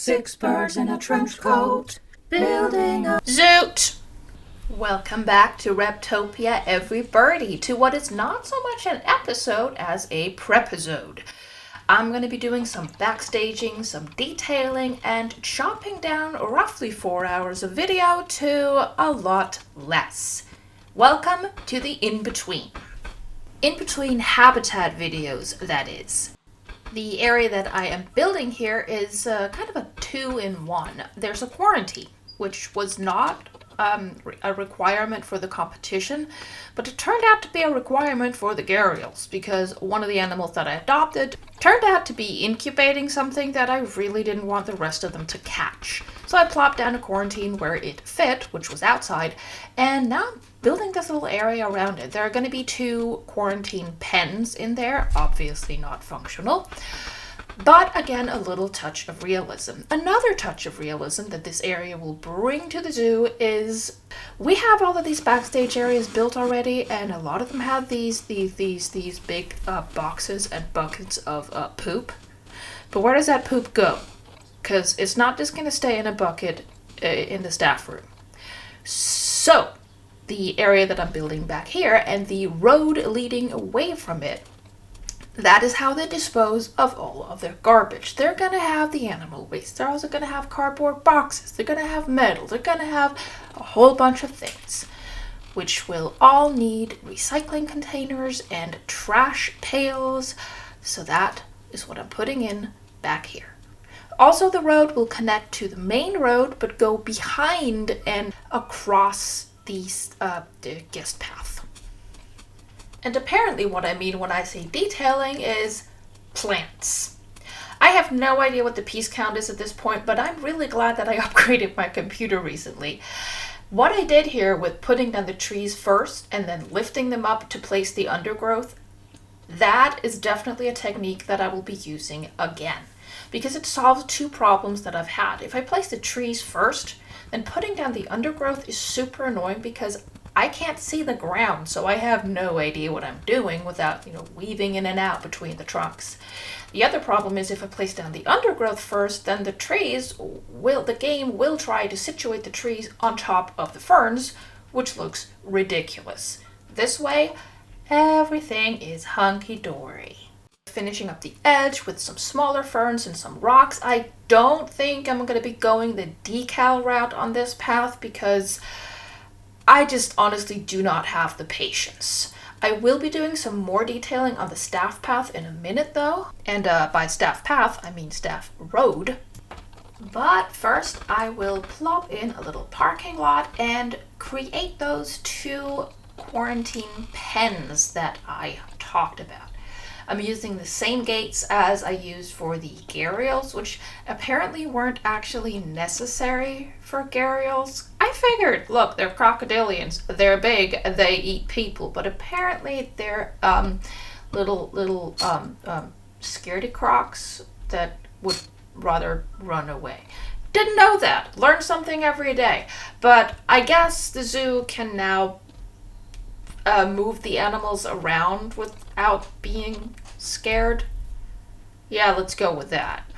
Six birds in a trench coat, building a zoot! Welcome back to Reptopia, every birdie, to what is not so much an episode as a prepisode. I'm going to be doing some backstaging, some detailing, and chopping down roughly 4 hours of video to a lot less. Welcome to the in-between. In-between habitat videos, that is. The area that I am building here is kind of a 2-in-1. There's a quarantine, which was not a requirement for the competition, but it turned out to be a requirement for the gharials, because one of the animals that I adopted turned out to be incubating something that I really didn't want the rest of them to catch. So I plopped down a quarantine where it fit, which was outside, and now I'm building this little area around it. There are going to be 2 quarantine pens in there, obviously not functional. But again, a little touch of realism. Another touch of realism that this area will bring to the zoo is we have all of these backstage areas built already, and a lot of them have these big boxes and buckets of poop. But where does that poop go? Because it's not just going to stay in a bucket in the staff room. So the area that I'm building back here and the road leading away from it, that is how they dispose of all of their garbage. They're going to have the animal waste. They're also going to have cardboard boxes. They're going to have metal. They're going to have a whole bunch of things, which will all need recycling containers and trash pails. So that is what I'm putting in back here. Also, the road will connect to the main road, but go behind and across the guest path. And apparently what I mean when I say detailing is plants. I have no idea what the piece count is at this point, but I'm really glad that I upgraded my computer recently. What I did here with putting down the trees first and then lifting them up to place the undergrowth, that is definitely a technique that I will be using again, because it solves 2 problems that I've had. If I place the trees first, then putting down the undergrowth is super annoying because I can't see the ground, so I have no idea what I'm doing without, weaving in and out between the trunks. The other problem is if I place down the undergrowth first, then the game will try to situate the trees on top of the ferns, which looks ridiculous. This way, everything is hunky-dory. Finishing up the edge with some smaller ferns and some rocks. I don't think I'm going to be going the decal route on this path because I just honestly do not have the patience. I will be doing some more detailing on the staff path in a minute though. And by staff path, I mean staff road. But first I will plop in a little parking lot and create those 2 quarantine pens that I talked about. I'm using the same gates as I used for the gharials, which apparently weren't actually necessary for gharials. I figured, look, they're crocodilians, they're big, they eat people, but apparently they're little scaredy crocs that would rather run away. Didn't know that. Learn something every day. But I guess the zoo can now move the animals around without being scared. Yeah, let's go with that.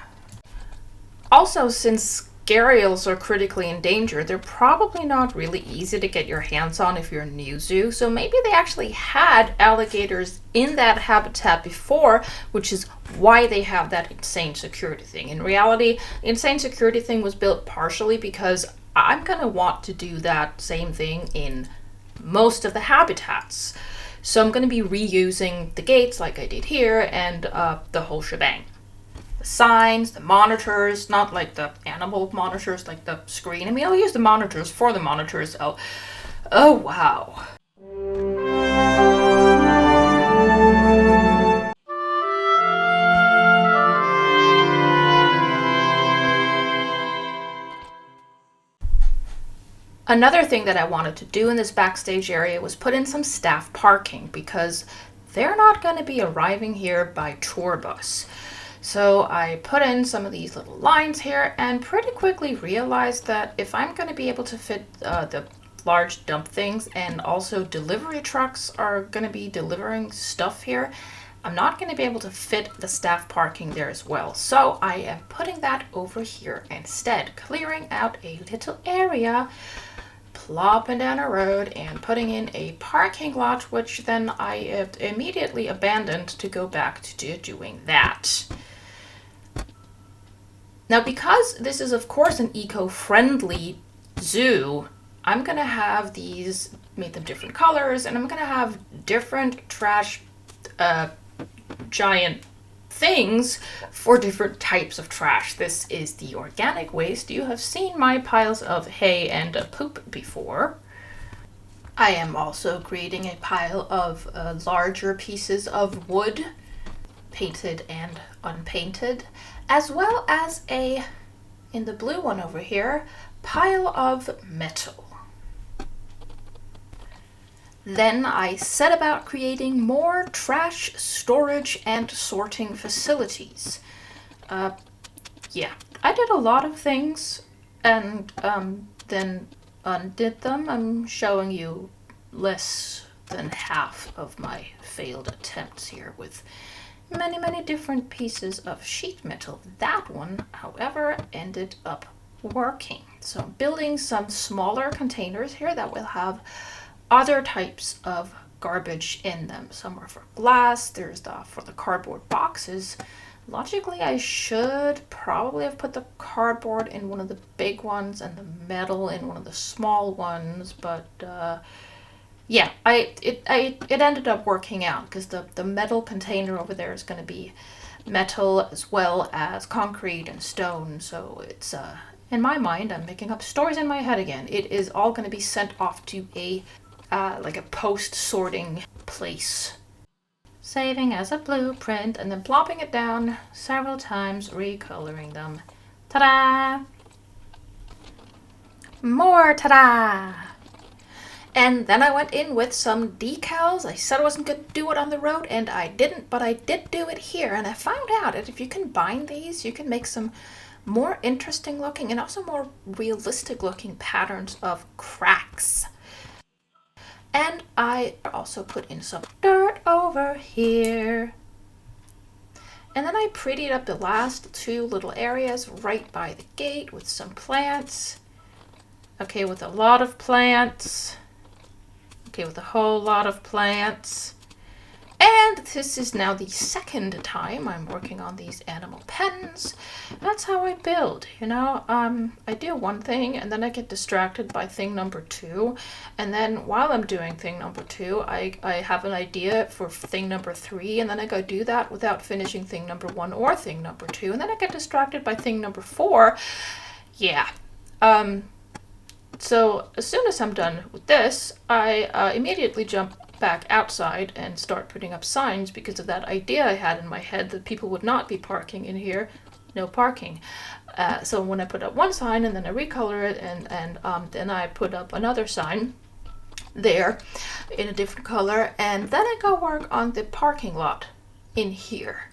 Also, since gharials are critically endangered, they're probably not really easy to get your hands on if you're a new zoo, so maybe they actually had alligators in that habitat before, which is why they have that insane security thing. In reality, the insane security thing was built partially because I'm gonna want to do that same thing in most of the habitats. So I'm going to be reusing the gates like I did here and the whole shebang. The signs, the monitors, not like the animal monitors, like the screen. I mean, I'll use the monitors for the monitors. Oh wow. Another thing that I wanted to do in this backstage area was put in some staff parking because they're not going to be arriving here by tour bus. So I put in some of these little lines here and pretty quickly realized that if I'm going to be able to fit the large dump things and also delivery trucks are going to be delivering stuff here, I'm not going to be able to fit the staff parking there as well. So I am putting that over here instead, clearing out a little area, plopping down a road and putting in a parking lot, which then I immediately abandoned to go back to doing that. Now, because this is of course an eco-friendly zoo, I'm going to have these, make them different colors, and I'm going to have different trash giant things for different types of trash. This is the organic waste. You have seen my piles of hay and poop before. I am also creating a pile of larger pieces of wood, painted and unpainted, as well as a, in the blue one over here, pile of metal. Then I set about creating more trash storage and sorting facilities. Yeah, I did a lot of things and then undid them. I'm showing you less than half of my failed attempts here with many different pieces of sheet metal. That one, however, ended up working. So I'm building some smaller containers here that will have other types of garbage in them. Some are for glass, there's for the cardboard boxes. Logically, I should probably have put the cardboard in one of the big ones and the metal in one of the small ones, but yeah, it ended up working out because the metal container over there is going to be metal as well as concrete and stone, so it's in my mind, I'm making up stories in my head again. It is all going to be sent off to a like a post-sorting place. Saving as a blueprint and then plopping it down several times, recoloring them. Ta-da! More ta-da! And then I went in with some decals. I said I wasn't going to do it on the road, and I didn't, but I did do it here. And I found out that if you combine these, you can make some more interesting looking and also more realistic looking patterns of cracks. And I also put in some dirt over here. And then I prettied up the last two little areas right by the gate with some plants. Okay, with a lot of plants. Okay, with a whole lot of plants. And this is now the second time I'm working on these animal pens. That's how I build, you know. I do one thing and then I get distracted by thing number two. And then while I'm doing thing number two, I have an idea for thing number three. And then I go do that without finishing thing number one or thing number two. And then I get distracted by thing number four. Yeah. So as soon as I'm done with this, I immediately jump back outside and start putting up signs because of that idea I had in my head that people would not be parking in here. No parking. So when I put up one sign and then I recolor it and then I put up another sign there in a different color, and then I go work on the parking lot in here.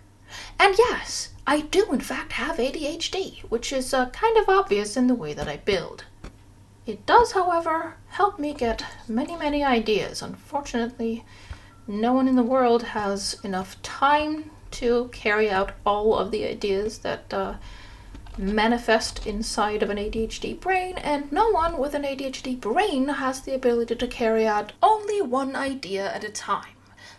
And yes, I do in fact have ADHD, which is kind of obvious in the way that I build. It does, however, help me get many ideas. Unfortunately, no one in the world has enough time to carry out all of the ideas that manifest inside of an ADHD brain, and no one with an ADHD brain has the ability to carry out only one idea at a time.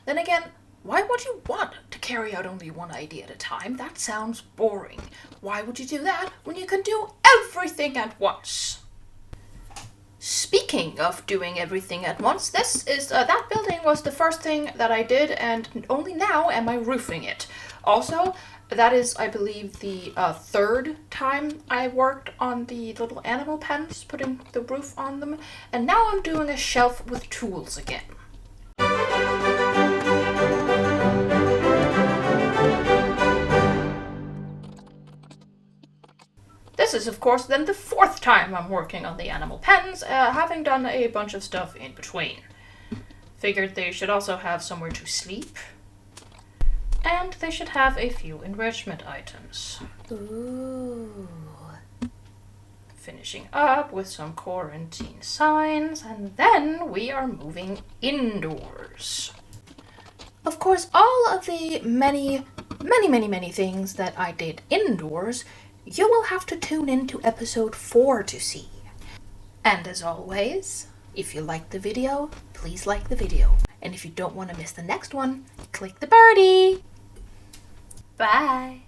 Then again, why would you want to carry out only one idea at a time? That sounds boring. Why would you do that when you can do everything at once? Speaking of doing everything at once, this is that building was the first thing that I did, and only now am I roofing it. Also, that is, I believe, the third time I worked on the little animal pens, putting the roof on them, and now I'm doing a shelf with tools again. This is, of course, then the fourth time I'm working on the animal pens, having done a bunch of stuff in between. Figured they should also have somewhere to sleep. And they should have a few enrichment items. Ooh. Finishing up with some quarantine signs, and then we are moving indoors. Of course, all of the many things that I did indoors, you will have to tune in to episode 4 to see. And as always, if you liked the video, please like the video. And if you don't want to miss the next one, click the birdie. Bye.